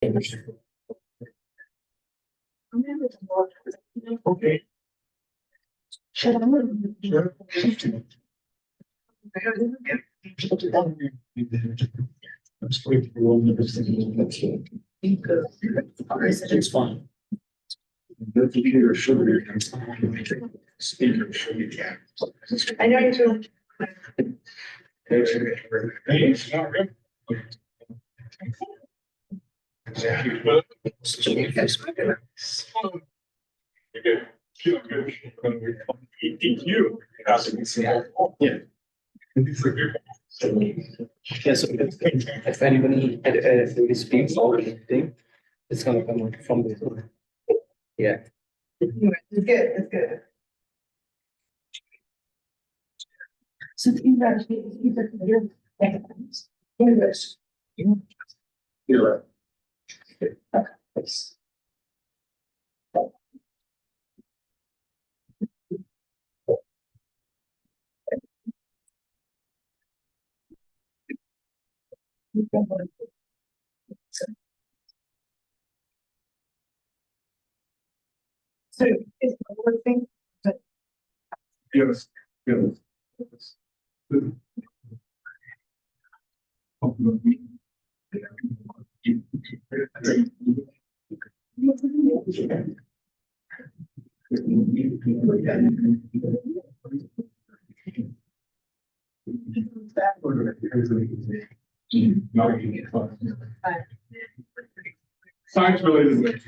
Okay. Should I? Sure. It's fine. The computer should be. Speaker should be. I know you do. It's not good. Yeah. Yeah, so if anybody speaks or anything, it's gonna come from this one. Yeah. It's good, it's good. So the English, English. You're right. Okay. So is the word thing, Yes. Yes. Science related.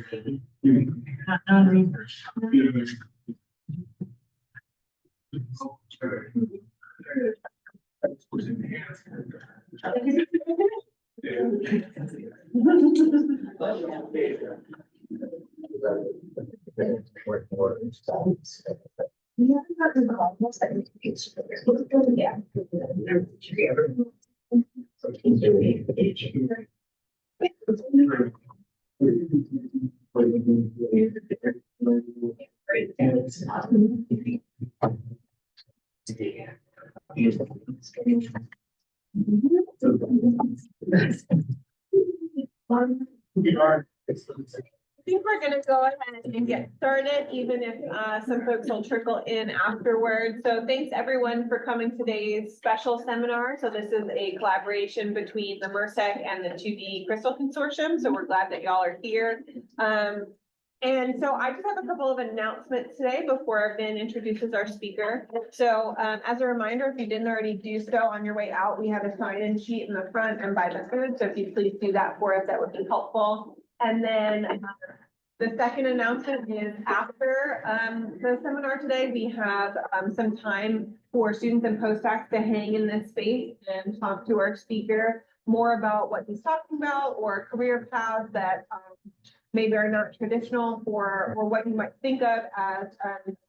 I think we're gonna go ahead and get started, even if some folks will trickle in afterwards. So thanks everyone for coming to today's special seminar. So this is a collaboration between the MERSEC and the 2D Crystal Consortium. So we're glad that y'all are here. And so I just have a couple of announcements today before Ben introduces our speaker. So as a reminder, if you didn't already do so on your way out, we have a sign-in sheet in the front and by the booth. So if you please do that for us, that would be helpful. And then the second announcement is after the seminar today, we have some time for students and postdocs to hang in this space and talk to our speaker more about what he's talking about or career paths that maybe are not traditional or what you might think of as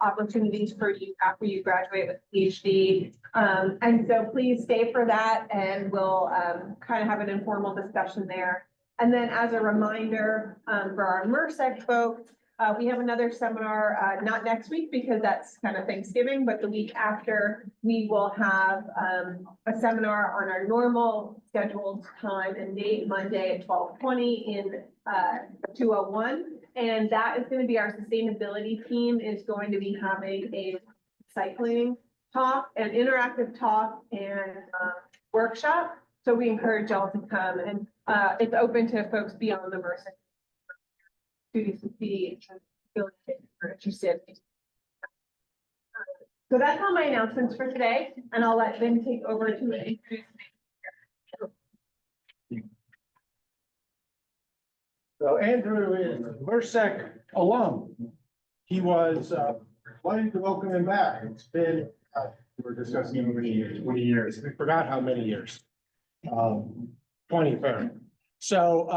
opportunities for you after you graduate with a PhD. And so please stay for that and we'll kind of have an informal discussion there. And then as a reminder for our MERSEC folks, we have another seminar, not next week because that's kind of Thanksgiving, but the week after we will have a seminar on our normal scheduled time and date, Monday at 12:20 in 201. And that is going to be our sustainability team is going to be having a recycling talk, an interactive talk and workshop. So we encourage y'all to come and it's open to folks beyond the MERSEC. Students to be interested. So that's all my announcements for today, and I'll let Ben take over to introduce. So Andrew is MERSEC alum. He was wanting to welcome him back. It's been we're discussing how many years? 20 years. We forgot how many years. 20. So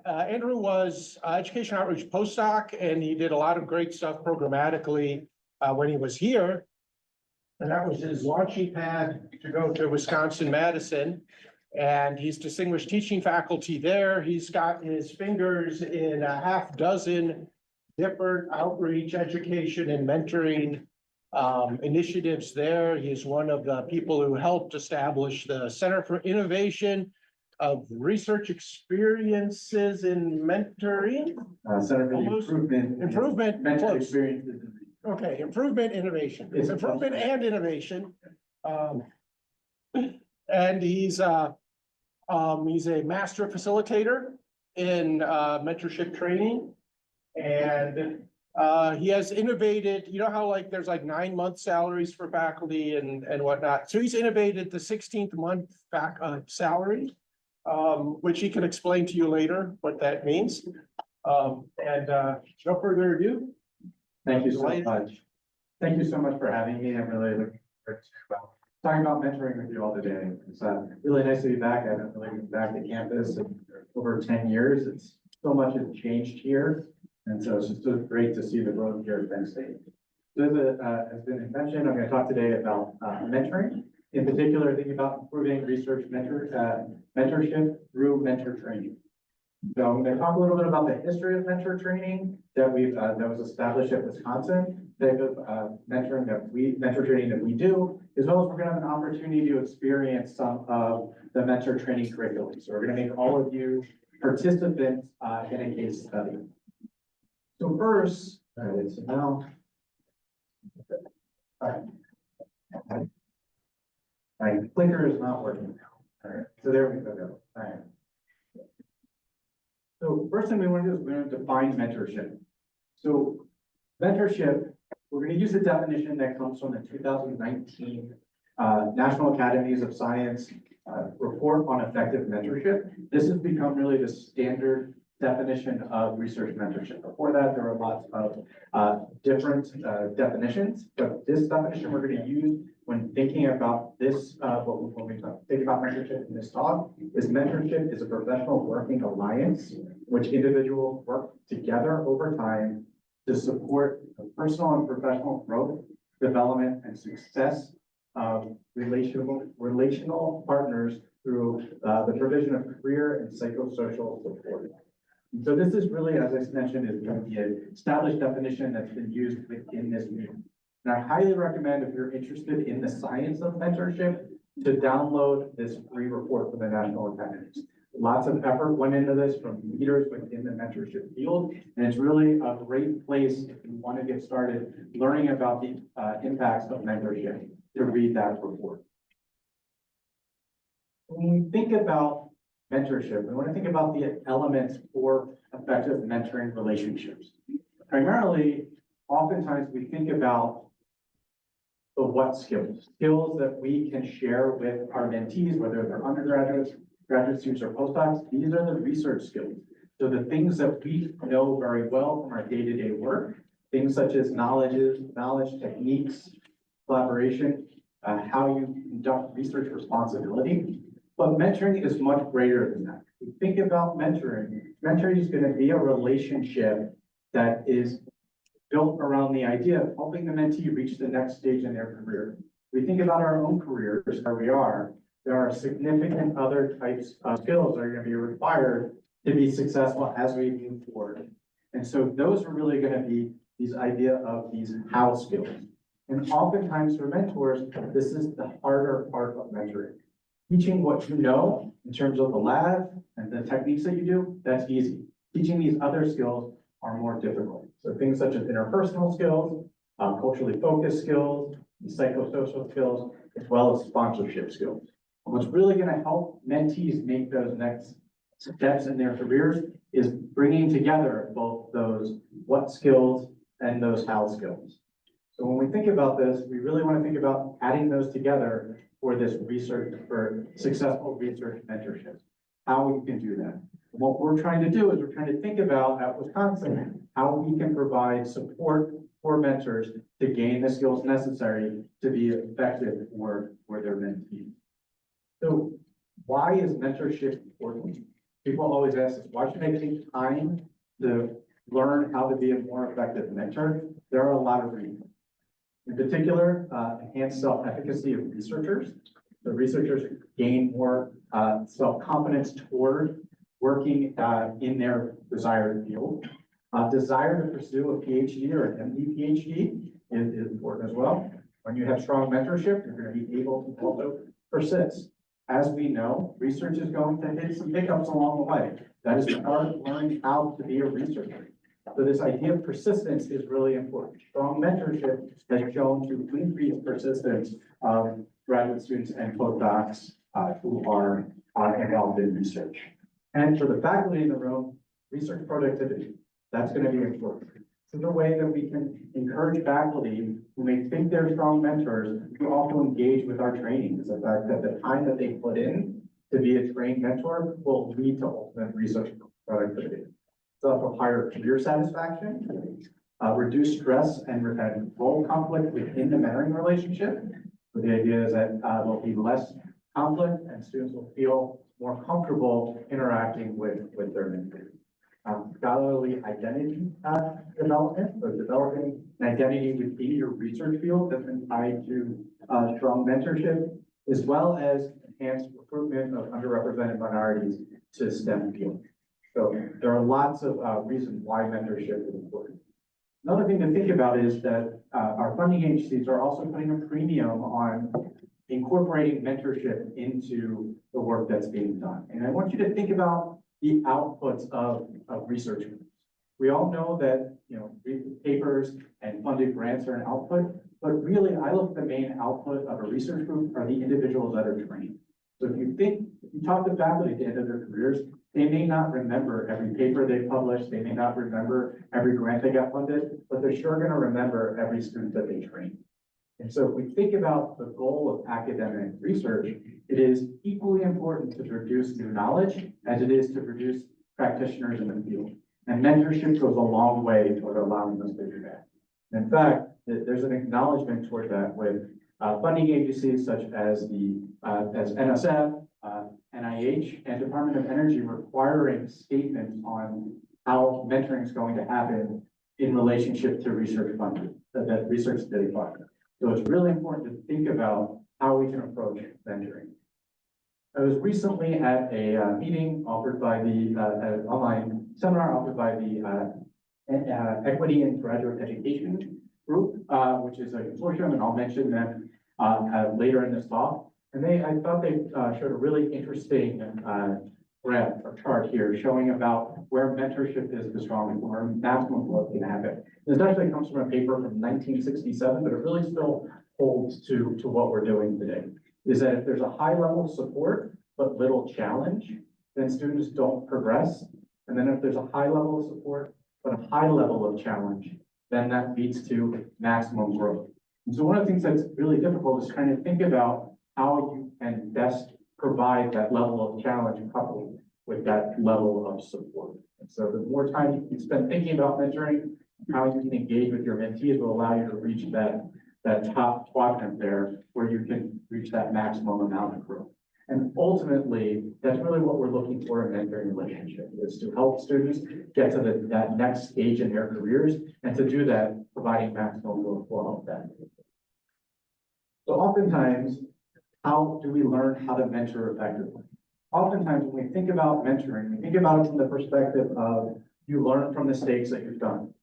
Andrew was education outreach postdoc, and he did a lot of great stuff programmatically when he was here. And that was his launching pad to go to Wisconsin-Madison. And he's distinguished teaching faculty there. He's got his fingers in a half dozen different outreach, education, and mentoring initiatives there. He's one of the people who helped establish the Center for Innovation of research experiences in mentoring, Center for Almost Improvement. improvement, Mental close. experiences. Okay, improvement, innovation, It's improvement and innovation. And he's a master facilitator in mentorship training. And he has innovated, you know how like there's like 9-month salaries for faculty and whatnot. So he's innovated the 16th month salary, which he can explain to you later what that means. No further ado. Thank you so much. Thank you so much for having me. I'm really looking forward to talking about mentoring with you all today. It's really nice to be back. I haven't really been back to campus in over 10 years. It's so much has changed here. And so it's just so great to see the growth here at Penn State. So as been mentioned, I'm going to talk today about mentoring. In particular, thinking about improving research mentorship through mentor training. So I'm going to talk a little bit about the history of mentor training that was established at Wisconsin, type of mentor training that we do, as well as we're going to have an opportunity to experience some of the mentor training curriculum. So we're going to make all of you participants in a case study. So first, so now, my clicker is not working now. All right, so there we go. All right. So first thing we want to do is we're going to define mentorship. So mentorship, we're going to use a definition that comes from the 2019 National Academies of Science report on effective mentorship. This has become really the standard definition of research mentorship. Before that, there were lots of different definitions, but this definition we're going to use when thinking about this, when we think about mentorship in this talk, is mentorship is a professional working alliance, which individuals work together over time to support the personal and professional growth, development, and success of relational partners through the provision of career and psychosocial support. So this is really, as I mentioned, is going to be an established definition that's been used within this meeting. And I highly recommend, if you're interested in the science of mentorship, to download this free report from the National Academies. Lots of effort went into this from leaders within the mentorship field, and it's really a great place if you want to get started learning about the impacts of mentorship to read that report. When we think about mentorship, we want to think about the elements for effective mentoring relationships. Primarily, oftentimes we think about the what skills that we can share with our mentees, whether they're undergraduates, graduate students, or postdocs. These are the research skills. So the things that we know very well from our day-to-day work, things such as knowledge, techniques, collaboration, how you conduct research responsibility. But mentoring is much greater than that. If you think about mentoring, mentoring is going to be a relationship that is built around the idea of helping the mentee reach the next stage in their career. We think about our own careers, where we are, there are significant other types of skills that are going to be required to be successful as we move forward. And so those are really going to be these idea of these how skills. And oftentimes for mentors, this is the harder part of mentoring. Teaching what you know in terms of the lab and the techniques that you do, that's easy. Teaching these other skills are more difficult. So things such as interpersonal skills, culturally focused skills, psychosocial skills, as well as sponsorship skills. What's really going to help mentees make those next steps in their careers is bringing together both those what skills and those how skills. So when we think about this, we really want to think about adding those together for this research, for successful research mentorship, how we can do that. And what we're trying to do is we're trying to think about at Wisconsin, how we can provide support for mentors to gain the skills necessary to be effective for their mentees. So why is mentorship important? People always ask us, why should I take time to learn how to be a more effective mentor? There are a lot of reasons. In particular, enhanced self-efficacy of researchers. The researchers gain more self-confidence toward working in their desired field. Desire to pursue a PhD or an MD PhD is important as well. When you have strong mentorship, you're going to be able to also persist. as we know, research is going to hit some hiccups along the way. That is part of learning how to be a researcher. So this idea of persistence is really important. Strong mentorship has shown to increase persistence of graduate students and postdocs who are involved in research. And for the faculty in the room, research productivity, that's going to be important. So the way that we can encourage faculty who may think they're strong mentors to also engage with our training is the fact that the time that they put in to be a trained mentor will lead to ultimate research productivity. So also higher career satisfaction, reduce stress and role conflict within the mentoring relationship. So the idea is that there'll be less conflict and students will feel more comfortable interacting with their mentors. Scholarly identity development, so developing an identity within your research field that's been tied to strong mentorship, as well as enhanced recruitment of underrepresented minorities to STEM fields. So there are lots of reasons why mentorship is important. Another thing to think about is that our funding agencies are also putting a premium on incorporating mentorship into the work that's being done. And I want you to think about the outputs of research groups. We all know that, papers and funded grants are an output, but really I look at the main output of a research group are the individuals that are trained. So if you talk to faculty at the end of their careers, they may not remember every paper they published, they may not remember every grant they got funded, but they're sure gonna remember every student that they trained. And so if we think about the goal of academic research, it is equally important to produce new knowledge as it is to produce practitioners in the field. And mentorship goes a long way toward allowing us to do that. In fact, there's an acknowledgement toward that with funding agencies such as as NSF, NIH, and Department of Energy requiring statements on how mentoring is going to happen in relationship to research funding, that research that they fund. So it's really important to think about how we can approach mentoring. I was recently at a meeting offered by the online seminar offered by the Equity in Graduate Education Group, which is a consortium, and I'll mention them later in this talk. And I thought they showed a really interesting graph or chart here showing about where mentorship is the strongest, where maximum growth can happen. This actually comes from a paper from 1967, but it really still holds to what we're doing today. Is that if there's a high level of support, but little challenge, then students don't progress. And then if there's a high level of support, but a high level of challenge, then that leads to maximum growth. And so one of the things that's really difficult is trying to think about how you can best provide that level of challenge coupled with that level of support. And so the more time you can spend thinking about mentoring, how you can engage with your mentees will allow you to reach that top quadrant there where you can reach that maximum amount of growth. And ultimately, that's really what we're looking for in mentoring relationship, is to help students get to that next stage in their careers, and to do that, providing maximum growth will help that. So oftentimes, how do we learn how to mentor effectively? Oftentimes, when we think about mentoring, we think about it from the perspective of you learn from mistakes that you've done.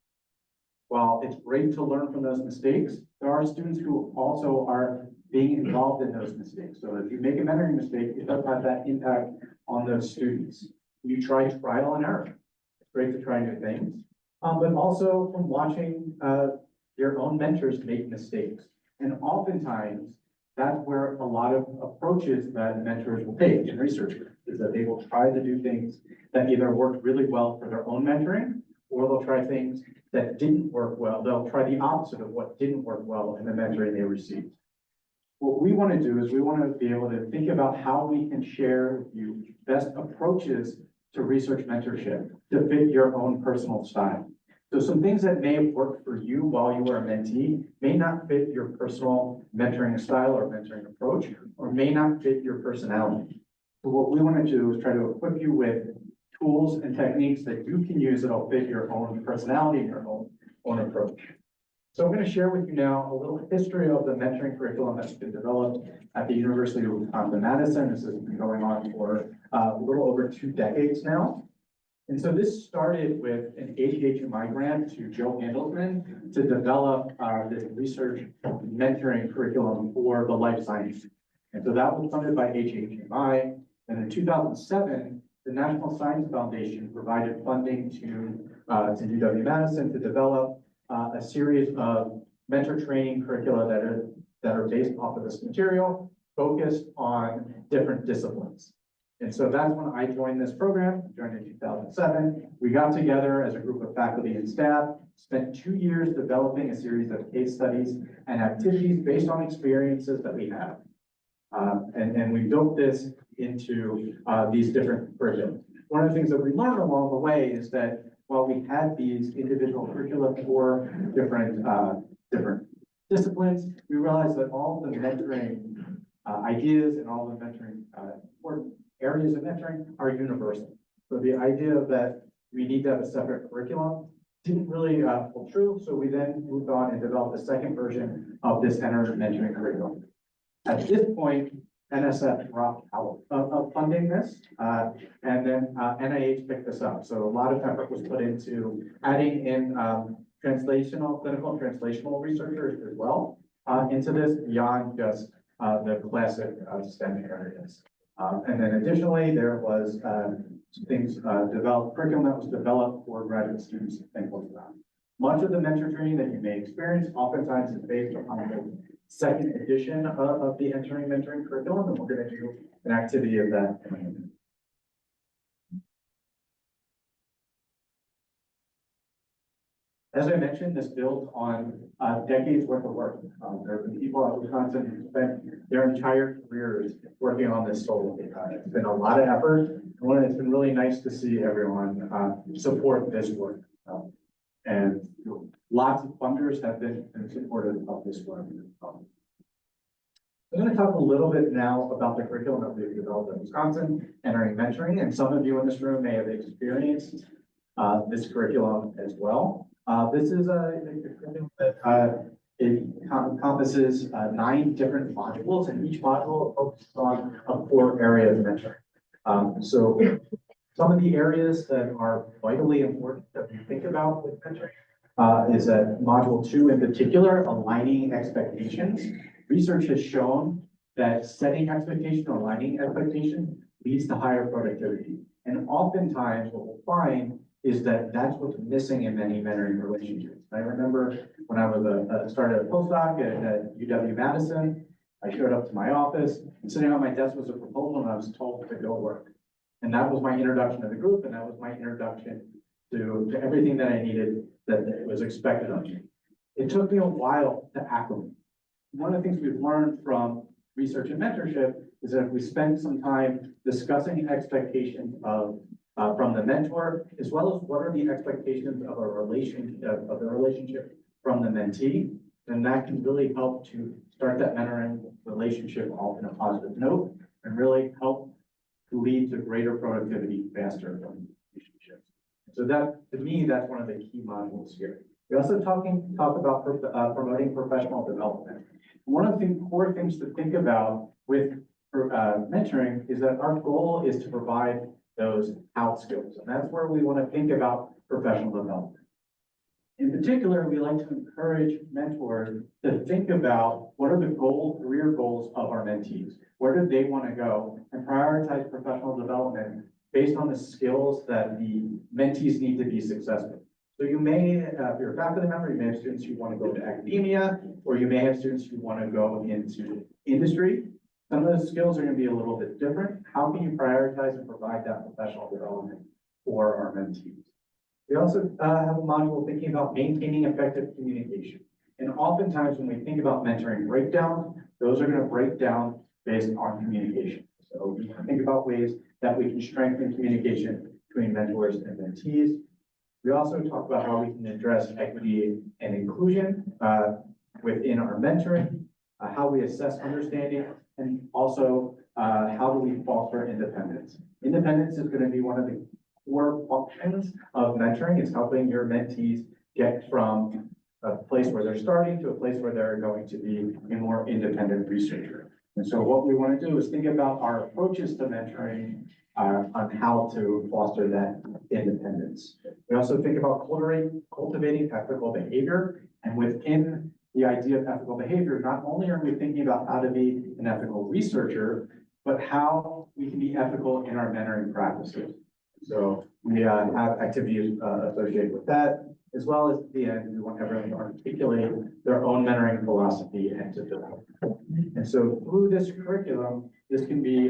While it's great to learn from those mistakes, there are students who also are being involved in those mistakes. So if you make a mentoring mistake, it does have that impact on those students. You try trial and error. It's great to try new things, but also from watching your own mentors make mistakes. And oftentimes, that's where a lot of approaches that mentors will take in research is that they will try to do things that either worked really well for their own mentoring, or they'll try things that didn't work well. They'll try the opposite of what didn't work well in the mentoring they received. What we want to do is we want to be able to think about how we can share with you best approaches to research mentorship to fit your own personal style. So some things that may have worked for you while you were a mentee may not fit your personal mentoring style or mentoring approach, or may not fit your personality. So what we want to do is try to equip you with tools and techniques that you can use that'll fit your own personality and your own approach. So I'm going to share with you now a little history of the mentoring curriculum that's been developed at the University of Wisconsin-Madison. This has been going on for a little over 2 decades now. And so this started with an ATHMI grant to Joe Handelsman to develop this research mentoring curriculum for the life sciences. And so that was funded by HHMI. And in 2007, the National Science Foundation provided funding to UW-Madison to develop a series of mentor training curricula that are based off of this material, focused on different disciplines. And so that's when I joined this program, joined in 2007. We got together as a group of faculty and staff, spent 2 years developing a series of case studies and activities based on experiences that we have. And we built this into these different curriculum. One of the things that we learned along the way is that while we had these individual curricula for different disciplines, we realized that all the mentoring ideas and all the mentoring important areas of mentoring are universal. So the idea that we need to have a separate curriculum didn't really hold true. So we then moved on and developed a second version of this mentoring curriculum. At this point, NSF dropped out of funding this, and then NIH picked this up. So a lot of effort was put into adding in clinical and translational researchers as well into this beyond just the classic STEM areas. And then additionally, there was curriculum that was developed for graduate students and postdocs. Much of the mentor training that you may experience oftentimes is based on the second edition of the mentoring curriculum, and we're going to do an activity of that. As I mentioned, this builds on decades worth of work. There have been people at Wisconsin who spent their entire careers working on this solely. It's been a lot of effort. It's been really nice to see everyone support this work. And lots of funders have been supportive of this work. I'm going to talk a little bit now about the curriculum that we've developed in Wisconsin, entering mentoring, and some of you in this room may have experienced this curriculum as well. This is a curriculum that it encompasses 9 different modules, and each module focuses on a core area of mentoring. So some of the areas that are vitally important that we think about with mentoring is that module 2 in particular, aligning expectations. Research has shown that setting expectation or aligning expectation leads to higher productivity. And oftentimes what we'll find is that that's what's missing in many mentoring relationships. I remember when I was started a postdoc at UW-Madison, I showed up to my office, and sitting on my desk was a proposal, and I was told to go work. And that was my introduction to the group, and that was my introduction to everything that I needed that was expected of me. It took me a while to acclimate. One of the things we've learned from research and mentorship is that if we spend some time discussing expectations from the mentor, as well as what are the expectations of the relationship from the mentee, then that can really help to start that mentoring relationship off in a positive note and really help to lead to greater productivity faster from relationships. So that, to me, that's one of the key modules here. We also talk about promoting professional development. One of the core things to think about with mentoring is that our goal is to provide those out skills. And that's where we want to think about professional development. In particular, we like to encourage mentors to think about what are the career goals of our mentees? Where do they want to go? And prioritize professional development based on the skills that the mentees need to be successful. So you may, if you're a faculty member, you may have students who want to go to academia, or you may have students who want to go into industry. Some of those skills are going to be a little bit different. How can you prioritize and provide that professional development for our mentees? We also have a module thinking about maintaining effective communication. And oftentimes when we think about mentoring breakdown, those are going to break down based on communication. So we think about ways that we can strengthen communication between mentors and mentees. We also talk about how we can address equity and inclusion within our mentoring, how we assess understanding, and also how do we foster independence. Independence is going to be one of the core functions of mentoring. It's helping your mentees get from a place where they're starting to a place where they're going to be a more independent researcher. And so what we want to do is think about our approaches to mentoring on how to foster that independence. We also think about cultivating ethical behavior, and within the idea of ethical behavior, not only are we thinking about how to be an ethical researcher, but how we can be ethical in our mentoring practices. So we have activities associated with that, as well as at the end, we want everyone to articulate their own mentoring philosophy and to develop. And so through this curriculum, this can be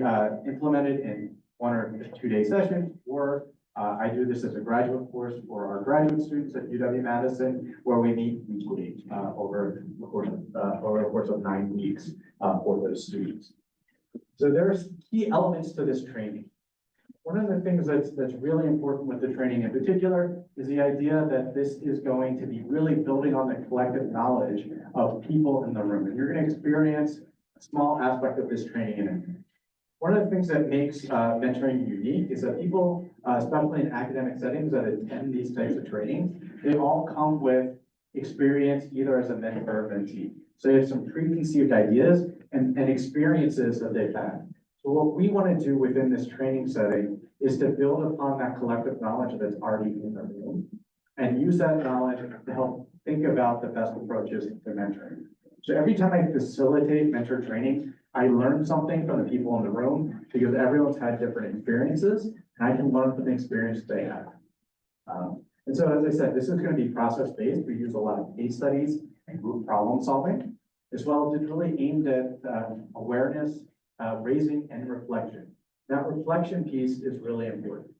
implemented in 1 or 2 day sessions, or I do this as a graduate course for our graduate students at UW-Madison, where we meet weekly over the course of 9 weeks for those students. So there's key elements to this training. One of the things that's really important with the training in particular is the idea that this is going to be really building on the collective knowledge of people in the room. And you're going to experience a small aspect of this training in it. One of the things that makes mentoring unique is that people, especially in academic settings that attend these types of trainings, they all come with experience either as a mentor or mentee. So they have some preconceived ideas and experiences that they've had. So what we want to do within this training setting is to build upon that collective knowledge that's already in the room and use that knowledge to help think about the best approaches to mentoring. So every time I facilitate mentor training, I learn something from the people in the room because everyone's had different experiences and I can learn from the experience they have. And so, as I said, this is going to be process-based. We use a lot of case studies and group problem solving, as well as it's really aimed at awareness, raising, and reflection. That reflection piece is really important.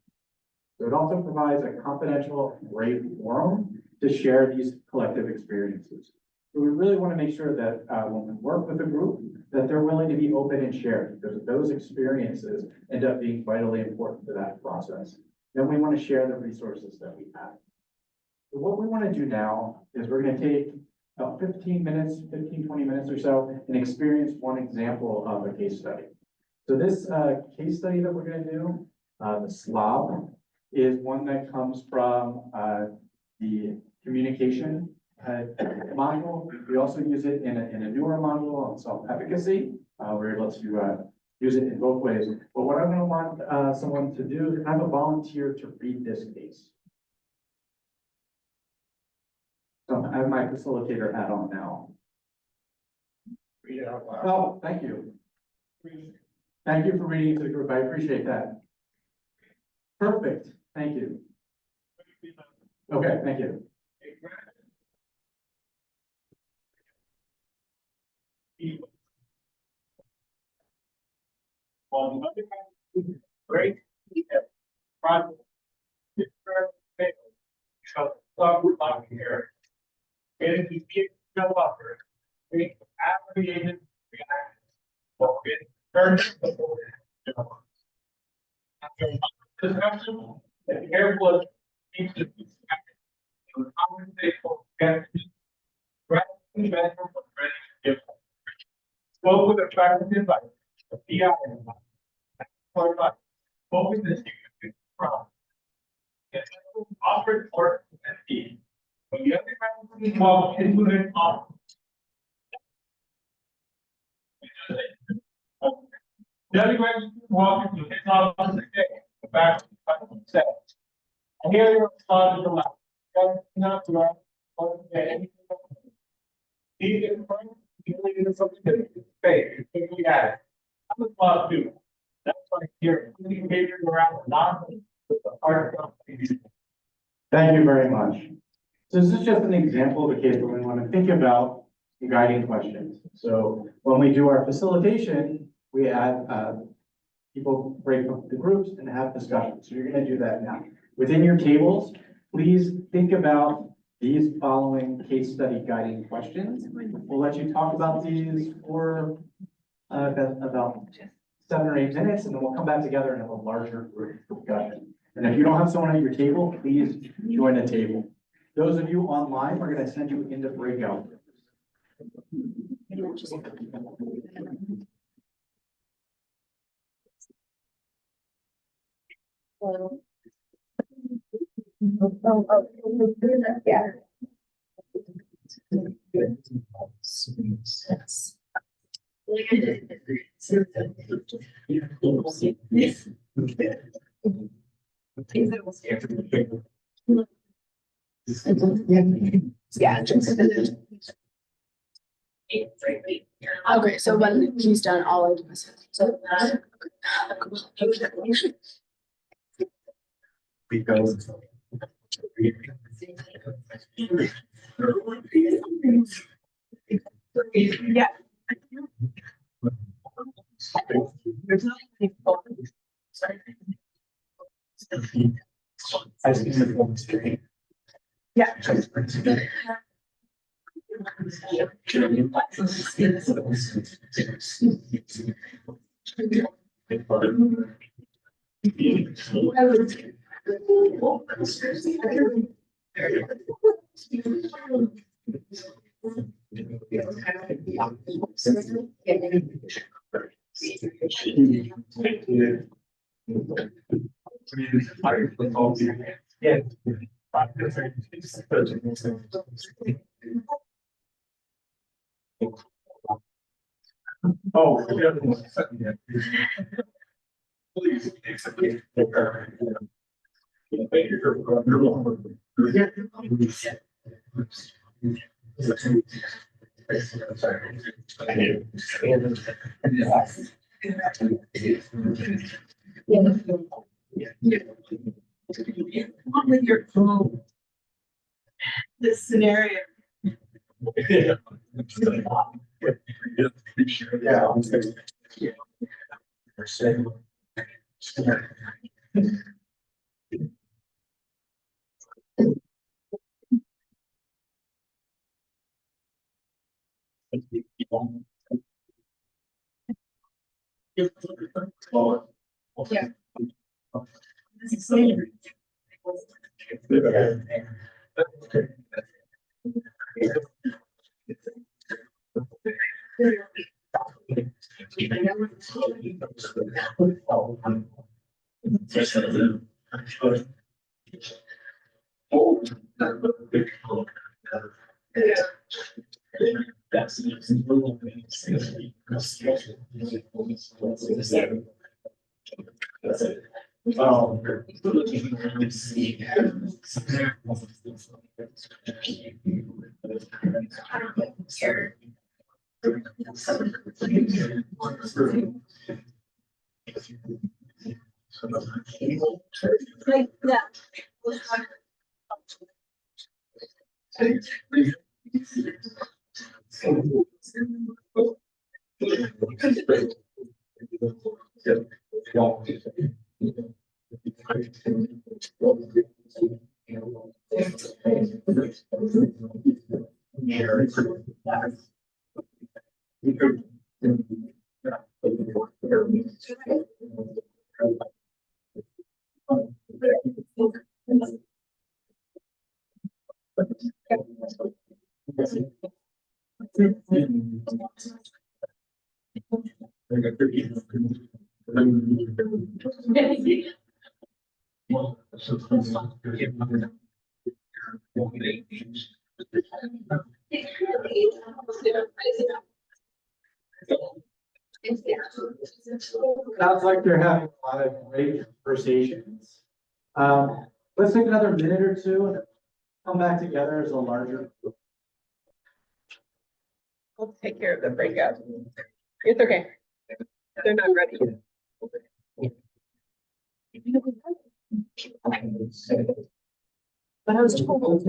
So it also provides a confidential, great forum to share these collective experiences. So we really want to make sure that when we work with a group, that they're willing to be open and share, because those experiences end up being vitally important to that process. Then we want to share the resources that we have. So what we want to do now is we're going to take about 15 minutes, 20 minutes or so, and experience one example of a case study. So this case study that we're going to do, the SLOB, is one that comes from the communication module. We also use it in a newer module on self-efficacy. We're able to use it in both ways. But what I'm going to want someone to do is have a volunteer to read this case. So I have my facilitator hat on now. Read it out loud. Oh, thank you. Thank you for reading to the group. I appreciate that. Perfect. Thank you. Okay, thank you. Great. Project. Here. And you keep no upper. We aggregated reactions. Well, it turns before. After discussion, the airflow needs to be in conversational capacity. Practically better for ready to give. Spoke with attractive advice, the PI advice. Focus is from. Offered for mentee. When the undergraduate walk into the office. The undergraduate walk into his office today, the faculty says. I hear your response to the last. Not to write or to get anything. These in front, dealing with something that is fake, we had. I'm a class student. That's why here, behavior around not with the hard company. Thank you very much. So this is just an example of a case where we want to think about the guiding questions. So when we do our facilitation, we have people break up the groups and have discussions. So you're going to do that now. Within your tables, please think about these following case study guiding questions. We'll let you talk about these for about 7 or 8 minutes, and then we'll come back together and have a larger group discussion. And if you don't have someone at your table, please join the table. Those of you online, we're going to send you into breakout. Yeah. Yeah. Okay, so when he's done, all I do is. So. Because. Yeah. I see the one street. Yeah. Yeah. Oh. Yeah. Please, accept it. With your phone. This scenario. Yeah. Yeah. Like that. Sounds like they're having a lot of great conversations. Let's take another minute or two and come back together as a larger group. We'll take care of the breakout. It's okay. They're not ready. But I was told.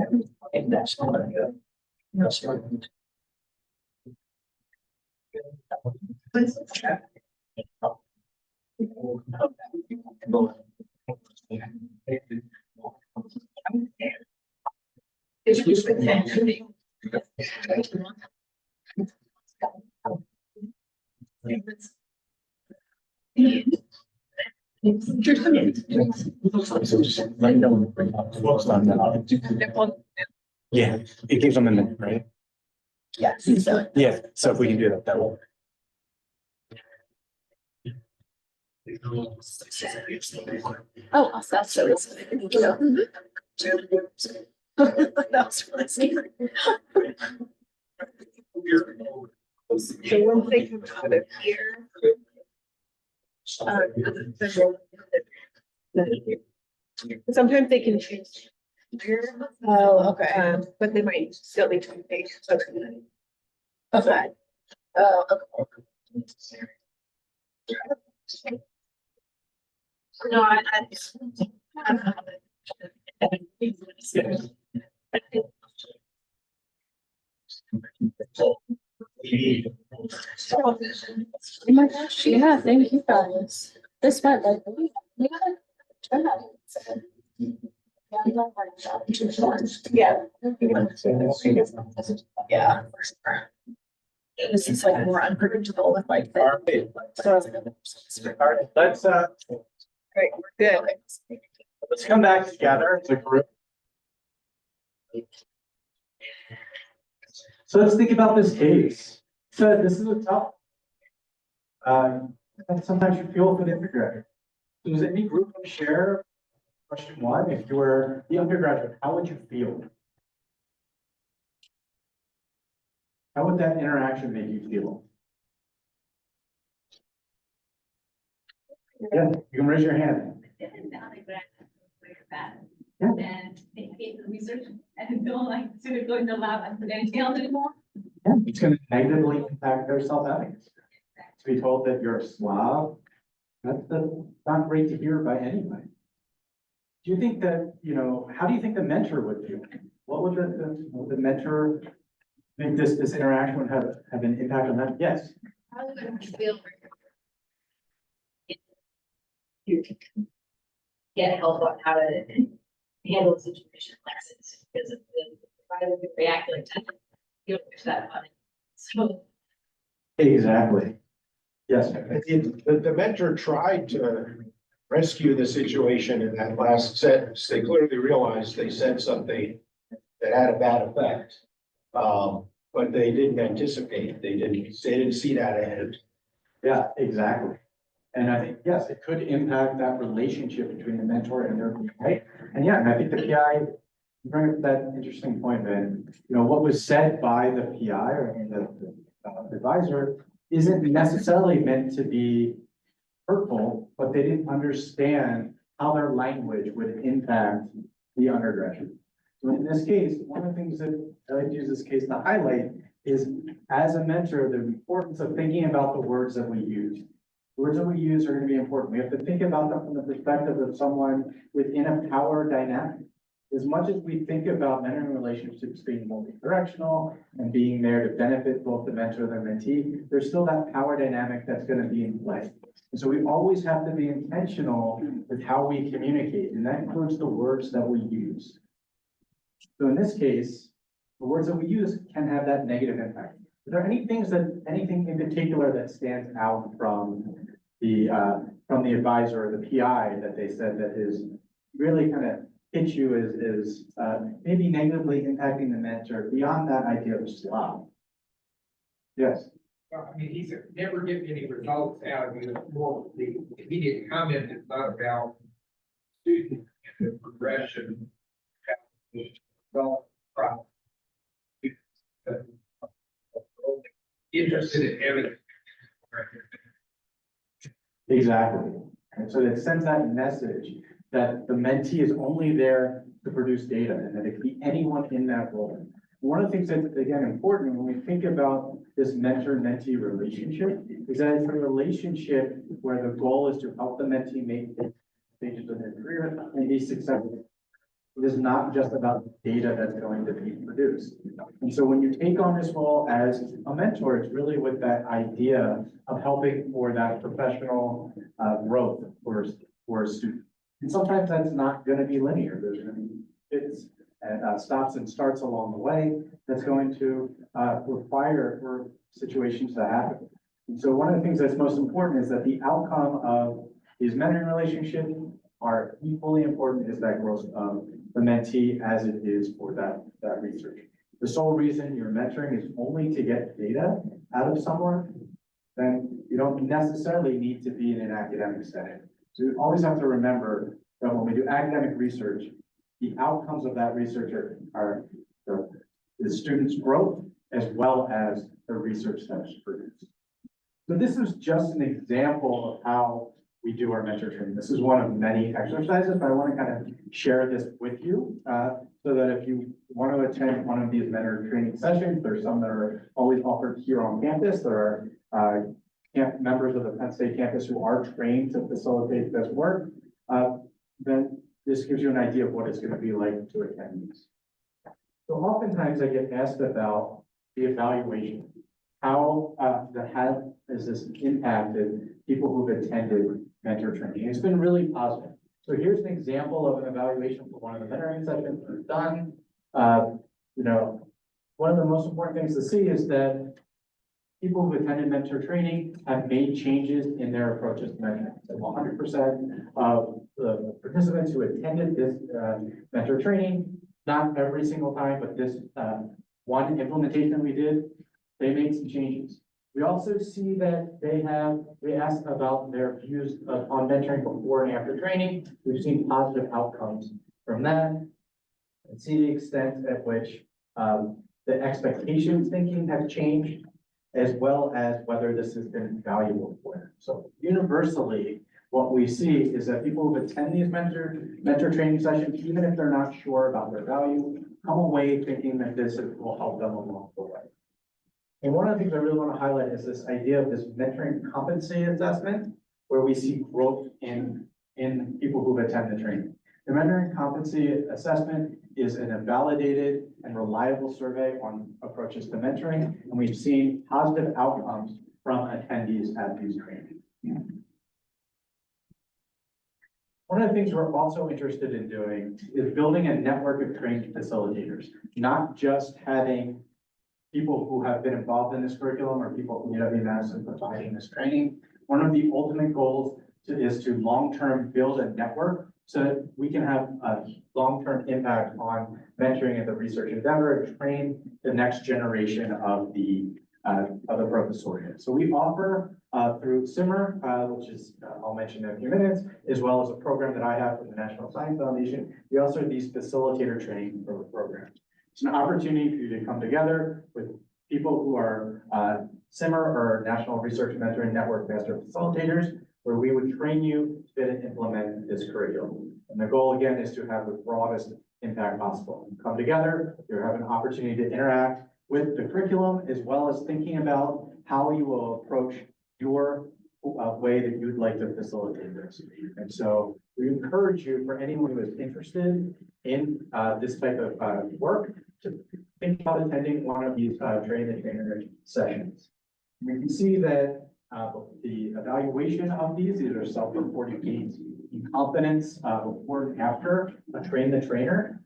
Yeah, it gives them a minute, right? Yeah. Yeah, so if we can do that, that will. Oh, that's so exciting. You know. That's really scary. So once they come out of here. Sometimes they can choose. Oh, okay. But they might still need to be paid. Okay. Okay. No, Oh my gosh, yeah, thank you guys. This went like, we got it. Yeah. Yeah. This is like more unpredictable with like. Let's, Great, we're good. let's come back together as a group. So let's think about this case. So this is a tough. And sometimes you feel for the undergraduate. So does any group want to share? Question one, if you were the undergraduate, how would you feel? How would that interaction make you feel? Yeah, you can raise your hand. Yeah. And they research and don't like to go in the lab and put anything else anymore. Yeah, it's gonna negatively impact their self-efficacy. To be told that you're a slob, that's not great to hear by anybody. Do you think that, how do you think the mentor would feel? What would the mentor think this interaction would have an impact on them? Yes. How would you feel? You get help on how to handle the situation like this, because if the provider would react like that, you don't push that button. So. Exactly. Yes. The mentor tried to rescue the situation in that last sentence. They clearly realized they said something that had a bad effect. But they didn't anticipate, they didn't see that ahead. Yeah, exactly. And I think, yes, it could impact that relationship between the mentor and their PI. And yeah, and I think the PI, bring up that interesting point, man. What was said by the PI or the advisor isn't necessarily meant to be hurtful, but they didn't understand how their language would impact the undergraduate. So in this case, one of the things that I like to use this case to highlight is, as a mentor, the importance of thinking about the words that we use. The words that we use are going to be important. We have to think about them from the perspective of someone within a power dynamic. As much as we think about mentoring relationships being multi-directional and being there to benefit both the mentor and the mentee, there's still that power dynamic that's going to be in play. And so we always have to be intentional with how we communicate, and that includes the words that we use. So in this case, the words that we use can have that negative impact. Are there anything in particular that stands out from the advisor or the PI that they said that is really kind of hit you as maybe negatively impacting the mentor beyond that idea of slob? Yes. Well, I mean, he's never getting any results out of it. Well, the immediate comment is not about student progression. Well, interested in evidence. Exactly. And so it sends that message that the mentee is only there to produce data and that it could be anyone in that role. One of the things that's, again, important when we think about this mentor-mentee relationship is that it's a relationship where the goal is to help the mentee make stages of their career and be successful. It is not just about the data that's going to be produced. And so when you take on this role as a mentor, it's really with that idea of helping for that professional growth for a student. And sometimes that's not going to be linear. There's going to be fits and stops and starts along the way that's going to require for situations to happen. And so one of the things that's most important is that the outcome of these mentoring relationships are equally important as that growth of the mentee as it is for that research. The sole reason you're mentoring is only to get data out of someone, then you don't necessarily need to be in an academic setting. So you always have to remember that when we do academic research, the outcomes of that research are the student's growth as well as the research that's produced. So this is just an example of how we do our mentor training. This is one of many exercises, but I want to kind of share this with you, so that if you want to attend one of these mentor training sessions, there's some that are always offered here on campus. There are members of the Penn State campus who are trained to facilitate this work. Then this gives you an idea of what it's going to be like to attend these. So oftentimes I get asked about the evaluation. How has this impacted people who've attended mentor training? It's been really positive. So here's an example of an evaluation for one of the mentoring sessions we've done. One of the most important things to see is that people who've attended mentor training have made changes in their approaches to mentoring. So 100% of the participants who attended this mentor training, not every single time, but this one implementation we did, they made some changes. We also see that we asked about their views on mentoring before and after training. We've seen positive outcomes from that. And see the extent at which the expectations thinking has changed, as well as whether this has been valuable for them. So universally, what we see is that people who attend these mentor training sessions, even if they're not sure about their value, come away thinking that this will help them along the way. And one of the things I really want to highlight is this idea of this mentoring competency assessment, where we see growth in people who've attended the training. The mentoring competency assessment is a validated and reliable survey on approaches to mentoring, and we've seen positive outcomes from attendees at these trainings. One of the things we're also interested in doing is building a network of trained facilitators, not just having people who have been involved in this curriculum or people from UW-Madison providing this training. One of the ultimate goals is to long-term build a network so that we can have a long-term impact on mentoring and the research endeavor and train the next generation of the professoriate. So we offer through SIMMER, which is I'll mention in a few minutes, as well as a program that I have from the National Science Foundation. We also have these facilitator training programs. It's an opportunity for you to come together with people who are SIMMER or National Research Mentoring Network Master Facilitators, where we would train you to implement this curriculum. And the goal again is to have the broadest impact possible. Come together, you have an opportunity to interact with the curriculum, as well as thinking about how you will approach your way that you'd like to facilitate this. And so we encourage you, for anyone who is interested in this type of work, to think about attending one of these train the trainer sessions. We can see that the evaluation of these are self-reported gains in confidence before and after a train the trainer.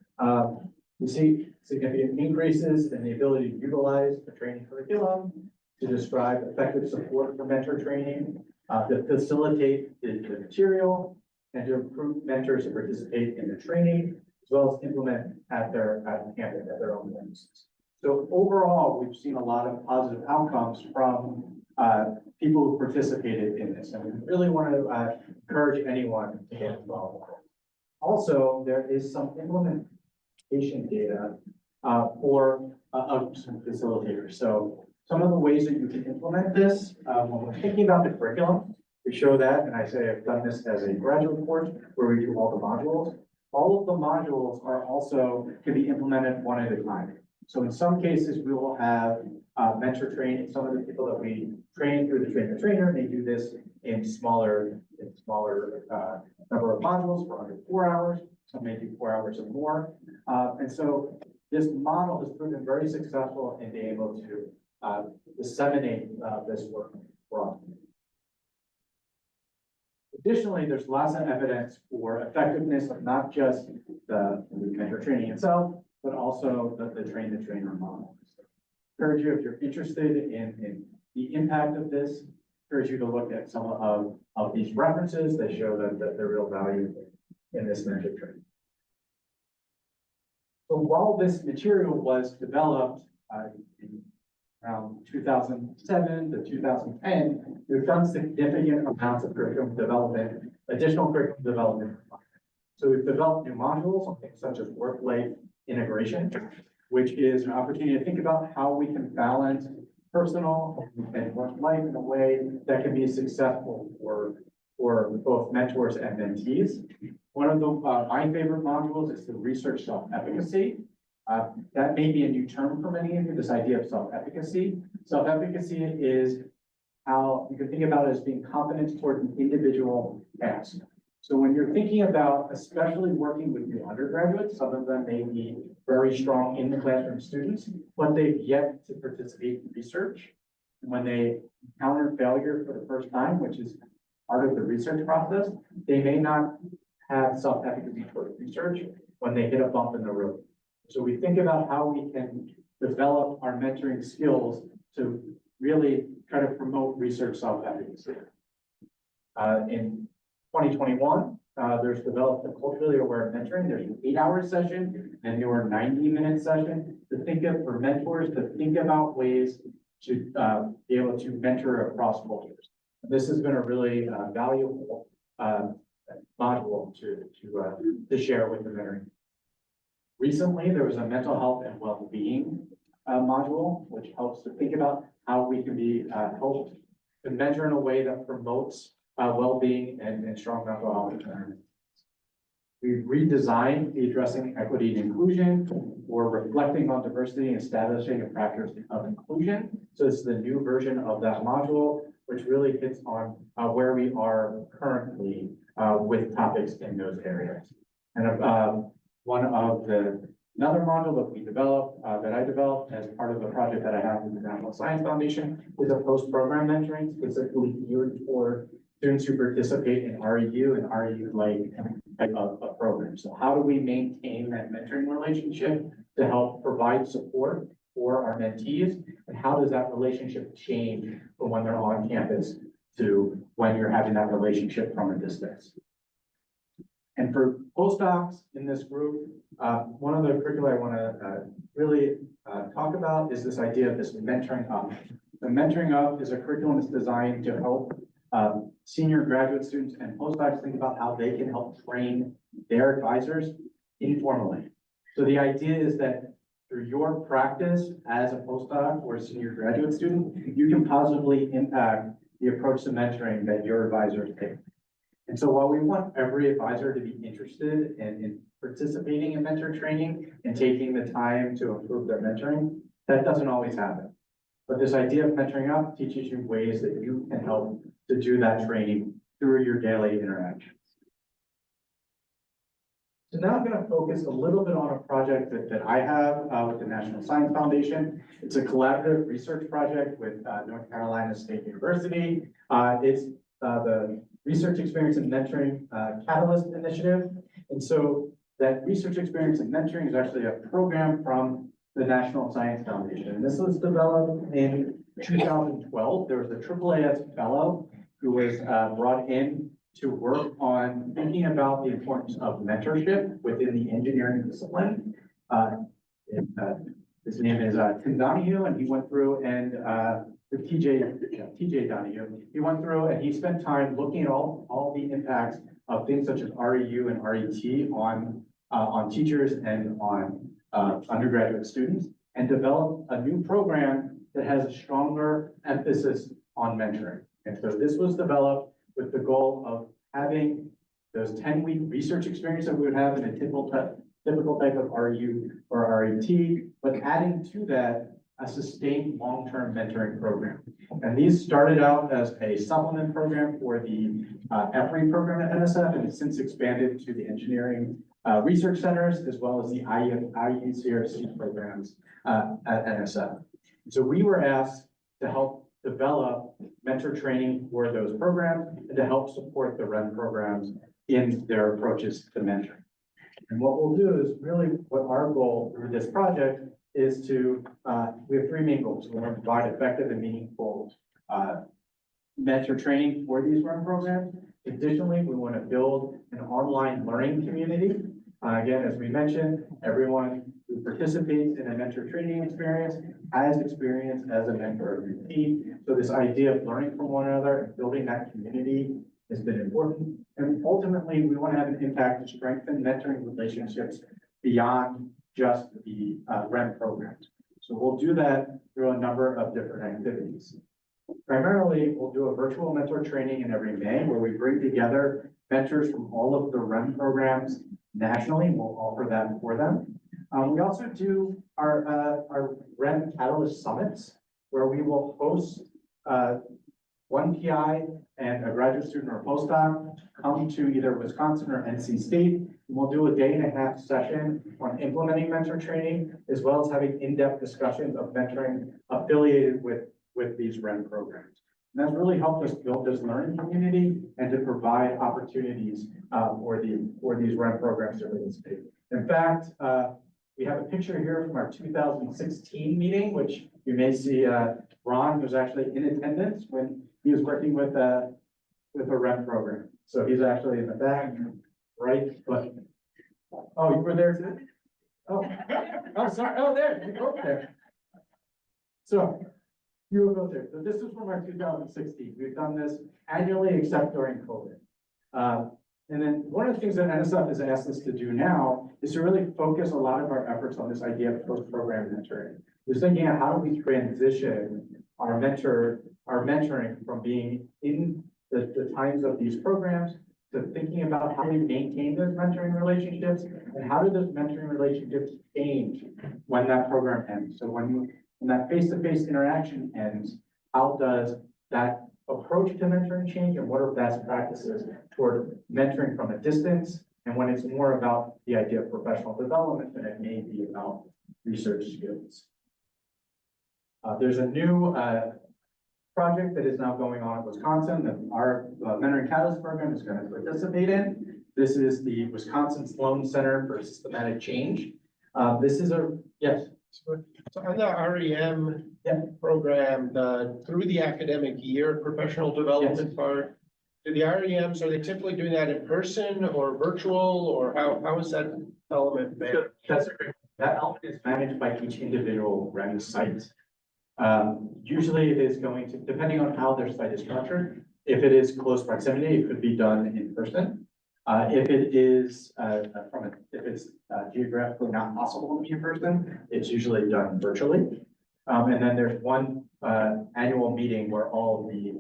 We see significant increases in the ability to utilize the training curriculum, to describe effective support for mentor training, to facilitate the material, and to improve mentors to participate in the training, as well as implement at campus, at their own campuses. So overall, we've seen a lot of positive outcomes from people who participated in this, and we really want to encourage anyone to get involved. Also, there is some implementation data for some facilitators. So some of the ways that you can implement this, when we're thinking about the curriculum, we show that, and I say I've done this as a graduate course where we do all the modules. All of the modules can be implemented one at a time. So in some cases, we will have mentor training. Some of the people that we train through the train the trainer, they do this in smaller number of modules for under 4 hours. Some may do 4 hours or more. And so this model has proven very successful in being able to disseminate this work broadly. Additionally, there's lots of evidence for effectiveness of not just the mentor training itself, but also the train the trainer model. So, encourage you, if you're interested in the impact of this, encourage you to look at some of these references that show that the real value in this mentor training. So while this material was developed in around 2007 to 2010, we've done significant amounts of curriculum development, additional curriculum development. So we've developed new modules on things such as work-life integration, which is an opportunity to think about how we can balance personal and work life in a way that can be successful for for both mentors and mentees. One of the, my favorite modules is the research self-efficacy. That may be a new term for many of you, this idea of self-efficacy. Self-efficacy is how you can think about it as being confidence toward an individual task. So when you're thinking about, especially working with new undergraduates, some of them may be very strong in the classroom students, but they've yet to participate in research. When they encounter failure for the first time, which is part of the research process, they may not have self-efficacy toward research when they hit a bump in the road. So we think about how we can develop our mentoring skills to really try to promote research self-efficacy. In 2021, there's developed a culturally aware mentoring. There's an 8-hour session and there were 90-minute session to think of for mentors to think about ways to be able to mentor across cultures. This has been a really valuable module to share with the mentoring. Recently, there was a mental health and well-being module, which helps to think about how we can be helped to mentor in a way that promotes well-being and strong mental health environment. We've redesigned the addressing equity and inclusion or reflecting on diversity and establishing a practice of inclusion. So this is the new version of that module, which really hits on where we are currently with topics in those areas. And another module that we developed, that I developed as part of the project that I have with the National Science Foundation is a post-program mentoring specifically geared for students who participate in REU and REU-like type of program. So how do we maintain that mentoring relationship to help provide support for our mentees? And how does that relationship change from when they're on campus to when you're having that relationship from a distance? And for postdocs in this group, one of the curricula I want to really talk about is this idea of this mentoring up. The mentoring up is a curriculum that's designed to help senior graduate students and postdocs think about how they can help train their advisors informally. So the idea is that through your practice as a postdoc or a senior graduate student, you can positively impact the approach to mentoring that your advisors take. And so while we want every advisor to be interested in participating in mentor training and taking the time to improve their mentoring, that doesn't always happen. But this idea of mentoring up teaches you ways that you can help to do that training through your daily interactions. So now I'm going to focus a little bit on a project that I have with the National Science Foundation. It's a collaborative research project with North Carolina State University. It's the Research Experience and Mentoring Catalyst Initiative. And so that Research Experience and Mentoring is actually a program from the National Science Foundation. And this was developed in 2012. There was a AAAS fellow who was brought in to work on thinking about the importance of mentorship within the engineering discipline. His name is Tim Donahue, and he went through and TJ Donahue. He went through and he spent time looking at all the impacts of things such as REU and RET on teachers and on undergraduate students, and developed a new program that has a stronger emphasis on mentoring. And so this was developed with the goal of having those 10-week research experience that we would have in a typical type of REU or RET, but adding to that a sustained long-term mentoring program. And these started out as a supplement program for the EPRI program at NSF, and it's since expanded to the engineering research centers, as well as the IUCRC programs at NSF. So we were asked to help develop mentor training for those programs and to help support the REM programs in their approaches to mentoring. And what we'll do is really what our goal through this project is to, we have 3 main goals. We want to provide effective and meaningful mentor training for these REM programs. Additionally, we want to build an online learning community. Again, as we mentioned, everyone who participates in a mentor training experience has experience as a member of your team. So this idea of learning from one another and building that community has been important. And ultimately, we want to have an impact to strengthen mentoring relationships beyond just the REM programs. So we'll do that through a number of different activities. Primarily, we'll do a virtual mentor training in every May where we bring together mentors from all of the REM programs nationally, and we'll offer that for them. We also do our REM Catalyst Summits, where we will host one PI and a graduate student or postdoc come to either Wisconsin or NC State. And we'll do a 1.5-day session on implementing mentor training, as well as having in-depth discussions of mentoring affiliated with these REM programs. And that's really helped us build this learning community and to provide opportunities for these REM programs to participate. In fact, we have a picture here from our 2016 meeting, which you may see Ron was actually in attendance when he was working with a REM program. So he's actually in the back, right? But, oh, you were there too? Oh, sorry. Oh, there, you go there. So you will go there. So this is from our 2016. We've done this annually except during COVID. And then one of the things that NSF has asked us to do now is to really focus a lot of our efforts on this idea of post-program mentoring. Just thinking of how do we transition our mentoring from being in the times of these programs to thinking about how we maintain those mentoring relationships and how do those mentoring relationships change when that program ends. So when that face-to-face interaction ends, how does that approach to mentoring change and what are best practices toward mentoring from a distance? And when it's more about the idea of professional development than it may be about research skills. There's a new project that is now going on in Wisconsin that our Mentoring Catalyst program is going to participate in. This is the Wisconsin Sloan Center for Systematic Change. This is yes. So on the REM program, through the academic year, professional development part, do the REMs, are they typically doing that in person or virtual, or how is that element managed? That element is managed by each individual REM site. Usually it is going to, depending on how their site is structured, if it is close proximity, it could be done in person. If it is if it's geographically not possible to be in person, it's usually done virtually. And then there's one annual meeting where all the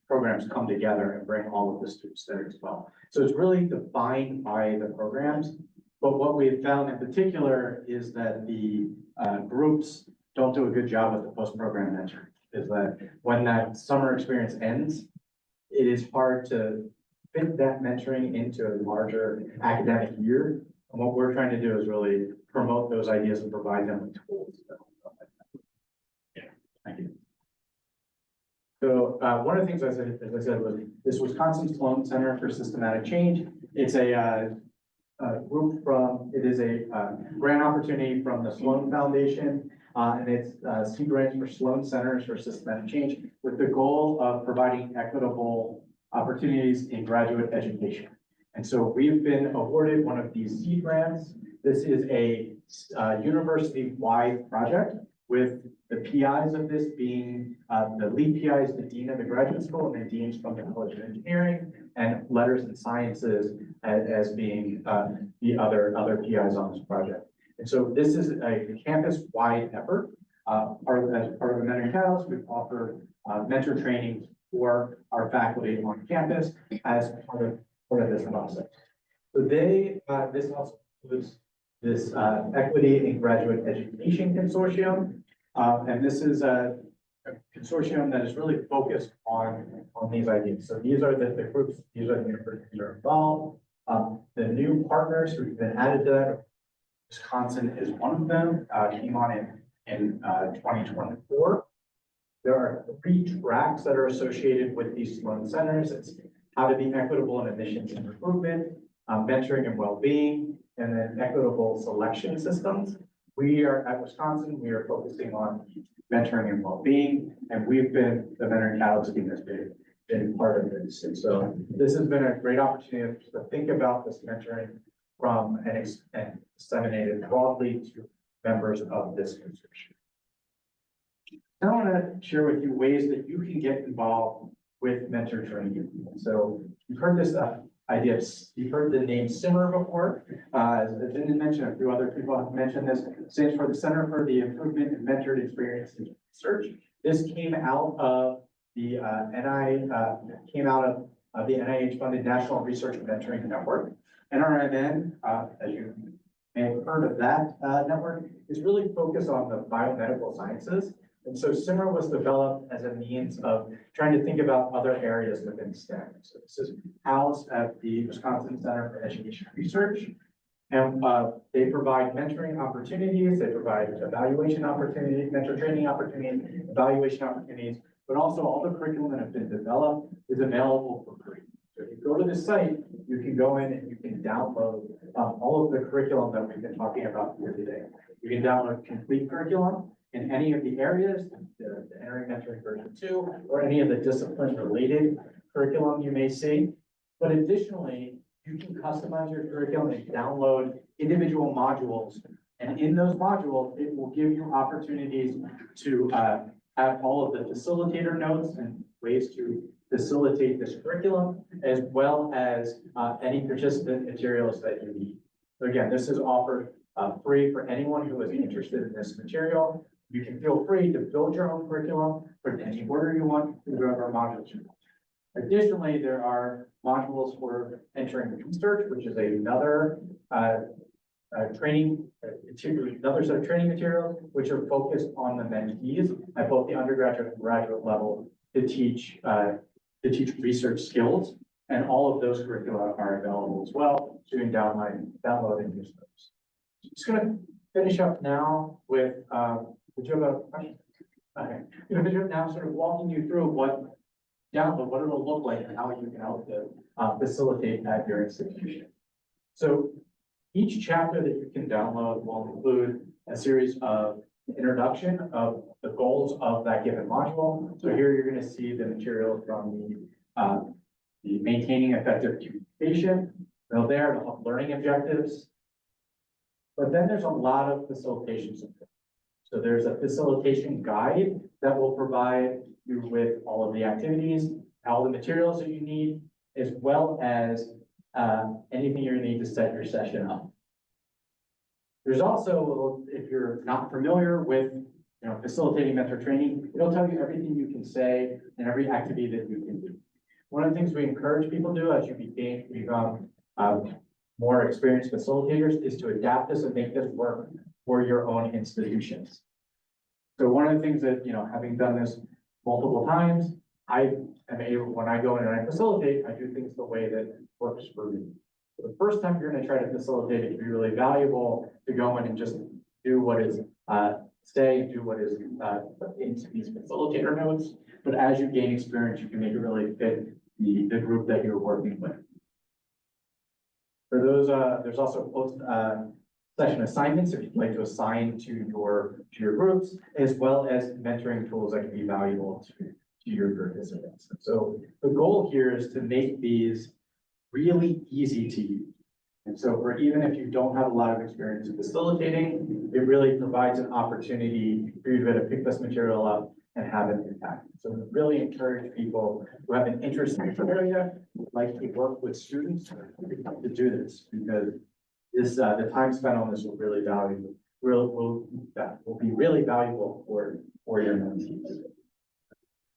programs come together and bring all of the students there as well. So it's really defined by the programs. But what we have found in particular is that the groups don't do a good job with the post-program mentoring. Is that when that summer experience ends, it is hard to fit that mentoring into a larger academic year. And what we're trying to do is really promote those ideas and provide them with tools. Thank you. So one of the things as I said, was this Wisconsin Sloan Center for Systematic Change. It's a group from, it is a grant opportunity from the Sloan Foundation. And it's seed grants for Sloan Centers for Systematic Change with the goal of providing equitable opportunities in graduate education. And so we've been awarded one of these seed grants. This is a university-wide project with the PIs of this being the lead PI is the dean of the graduate school and the deans from the College of Engineering and Letters and Sciences as being the other PIs on this project. And so this is a campus-wide effort. As part of the Mentoring Catalyst, we offer mentor training for our faculty on campus as part of this process. So this also includes this Equity in Graduate Education Consortium. And this is a consortium that is really focused on these ideas. So these are the groups, these are the universities that are involved. The new partners who've been added to that, Wisconsin is one of them, came on in 2024. There are 3 tracks that are associated with these Sloan centers. It's how to be equitable in admissions and recruitment, mentoring and well-being, and then equitable selection systems. We are at Wisconsin, we are focusing on mentoring and well-being, and we've been the Mentoring Catalyst team that's been part of this. And so this has been a great opportunity to think about this mentoring from and disseminate it broadly to members of this consortium. I want to share with you ways that you can get involved with mentor training. So you've heard this idea, you've heard the name SIMMER before. As I didn't mention, a few other people have mentioned this. It stands for the Center for the Improvement in Mentored Experiences research. This came out of the the NIH-funded National Research Mentoring Network. NRMN, as you may have heard of that network, is really focused on the biomedical sciences. And so SIMR was developed as a means of trying to think about other areas within STEM. So this is housed at the Wisconsin Center for Education Research. And they provide mentoring opportunities, they provide evaluation opportunities, mentor training opportunities, evaluation opportunities, but also all the curriculum that have been developed is available for free. So if you go to the site, you can go in and you can download all of the curriculum that we've been talking about here today. You can download complete curriculum in any of the areas, the Entering Mentoring version 2, or any of the discipline-related curriculum you may see. But additionally, you can customize your curriculum and download individual modules. And in those modules, it will give you opportunities to have all of the facilitator notes and ways to facilitate this curriculum, as well as any participant materials that you need. So again, this is offered free for anyone who is interested in this material. You can feel free to build your own curriculum for any order you want through whatever modules you want. Additionally, there are modules for entering research, which is another another set of training materials, which are focused on the mentees at both the undergraduate and graduate level to teach research skills. And all of those curricula are available as well. So you can download and use those. Just gonna finish up now with, did you have a question? Okay, I'm gonna finish up now sort of walking you through what it'll look like and how you can help to facilitate at your institution. So each chapter that you can download will include a series of introduction of the goals of that given module. So here you're going to see the material from the maintaining effective communication. Well, there, the learning objectives. But then there's a lot of facilitation support. So there's a facilitation guide that will provide you with all of the activities, all the materials that you need, as well as anything you're gonna need to set your session up. There's also, if you're not familiar with facilitating mentor training, it'll tell you everything you can say and every activity that you can do. One of the things we encourage people to do as you become more experienced facilitators is to adapt this and make this work for your own institutions. So one of the things that, having done this multiple times, I am able, when I go in and I facilitate, I do things the way that works for me. So the first time you're going to try to facilitate, it can be really valuable to go in and just do what is do what is into these facilitator notes. But as you gain experience, you can make it really fit the group that you're working with. For those, there's also post session assignments if you'd like to assign to your groups, as well as mentoring tools that can be valuable to your participants. So the goal here is to make these really easy to use. And so for even if you don't have a lot of experience in facilitating, it really provides an opportunity for you to pick this material up and have an impact. So we really encourage people who have an interest in this area, like to work with students to do this, because this the time spent on this will really will be really valuable for your mentees.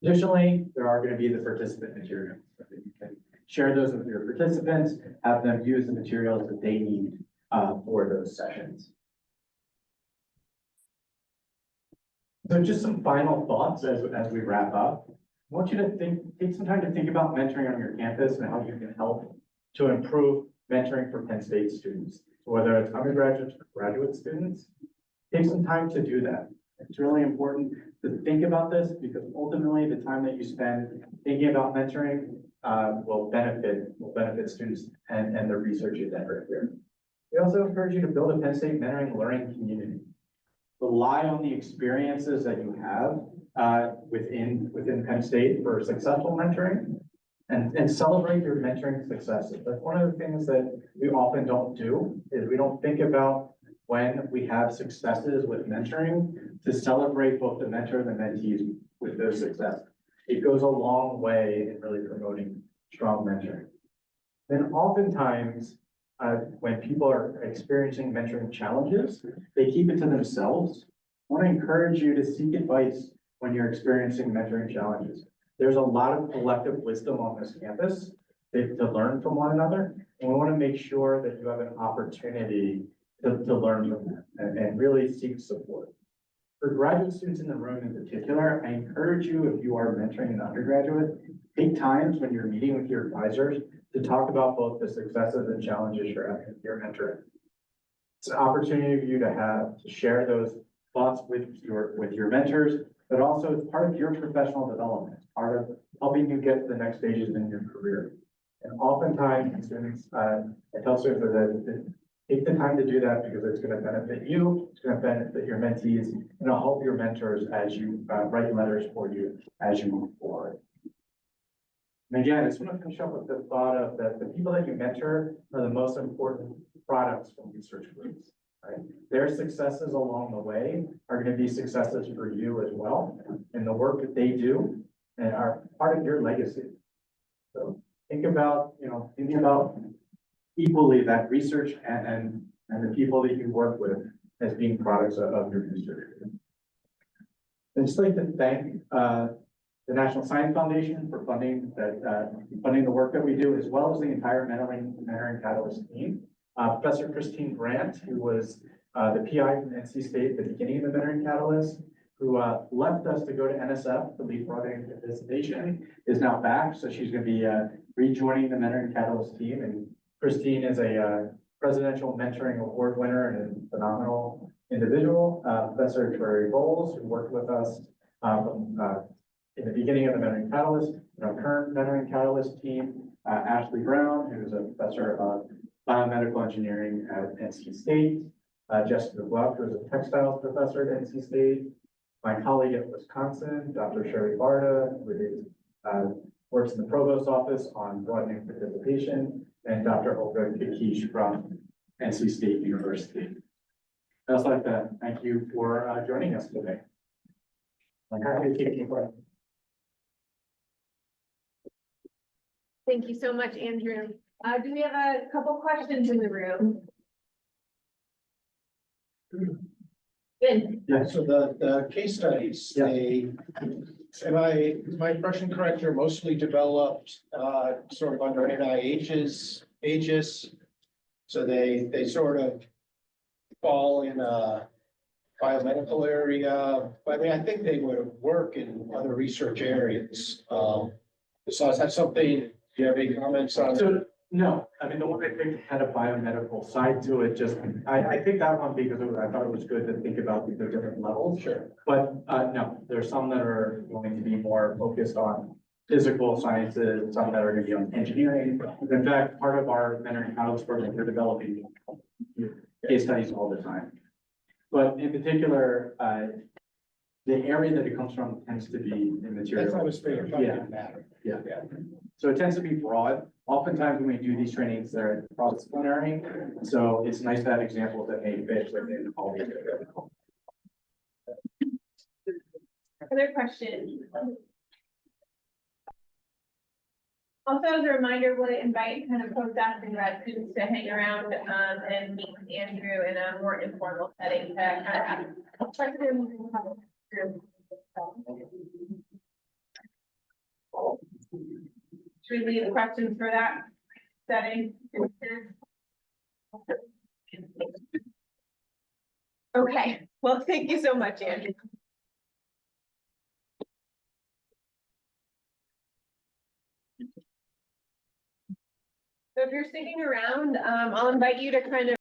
Additionally, there are going to be the participant materials. So that you can share those with your participants, have them use the materials that they need for those sessions. So just some final thoughts as we wrap up. I want you to take some time to think about mentoring on your campus and how you can help to improve mentoring for Penn State students. So whether it's undergraduate or graduate students, take some time to do that. It's really important to think about this because ultimately the time that you spend thinking about mentoring will benefit students and the researchers that are here. We also encourage you to build a Penn State mentoring learning community. Rely on the experiences that you have within Penn State for successful mentoring and celebrate your mentoring successes. That's one of the things that we often don't do is we don't think about when we have successes with mentoring to celebrate both the mentor and the mentees with those successes. It goes a long way in really promoting strong mentoring. Then oftentimes, when people are experiencing mentoring challenges, they keep it to themselves. I want to encourage you to seek advice when you're experiencing mentoring challenges. There's a lot of collective wisdom on this campus to learn from one another. And we want to make sure that you have an opportunity to learn from them and really seek support. For graduate students in the room in particular, I encourage you, if you are mentoring an undergraduate, take times when you're meeting with your advisors to talk about both the successes and challenges you're mentoring. It's an opportunity for you to share those thoughts with your mentors, but also it's part of your professional development, it's part of helping you get to the next stages in your career. And oftentimes, students, I tell students that take the time to do that because it's going to benefit you, it's going to benefit your mentees, and it'll help your mentors as you write letters for you as you move forward. And again, I just want to finish up with the thought of that the people that you mentor are the most important products from research groups, right? Their successes along the way are going to be successes for you as well, and the work that they do and are part of your legacy. So think about, thinking about equally that research and the people that you work with as being products of your research. I'd just like to thank the National Science Foundation for funding the work that we do, as well as the entire Mentoring Catalyst team. Professor Christine Brandt, who was the PI from NC State at the beginning of the Mentoring Catalyst, who left us to go to NSF to lead project participation, is now back. So she's going to be rejoining the Mentoring Catalyst team. And Christine is a Presidential Mentoring Award winner and a phenomenal individual. Professor Terry Bowles, who worked with us in the beginning of the Mentoring Catalyst, and our current Mentoring Catalyst team, Ashley Brown, who is a professor of biomedical engineering at NC State, Jessica Gluck, who is a textiles professor at NC State, my colleague at Wisconsin, Dr. Sherry Barta, who works in the provost office on broadening participation, and Dr. Olga Kikish from NC State University. I'd also like to thank you for joining us today. I'm happy to take any questions. Thank you so much, Andrew. Do we have a couple questions in the room? Good. Yeah, so the case studies, is my impression correct, they're mostly developed, sort of under NIH's aegis. So they sort of fall in a biomedical area, but I mean, I think they would work in other research areas. So is that something, do you have any comments on? So, no, I mean, the one I picked had a biomedical side to it, I picked that one because I thought it was good to think about the different levels. Sure. But, no, there's some that are going to be more focused on physical sciences, some that are going to be on engineering. In fact, part of our mentoring catalyst program, we're developing case studies all the time. But in particular, the area that it comes from tends to be immaterial. That's not a spare, it doesn't matter. Yeah. So it tends to be broad. Oftentimes when we do these trainings, they're cross-disciplinary. So it's nice to have examples that may fit within all these areas. Other questions? Also, as a reminder, we'll invite kind of postdocs and grad students to hang around and meet with Andrew in a more informal setting to kind of have questions and have a group. Should we leave questions for that setting? Okay, well, thank you so much, Andrew. So if you're sticking around, I'll invite you to kind of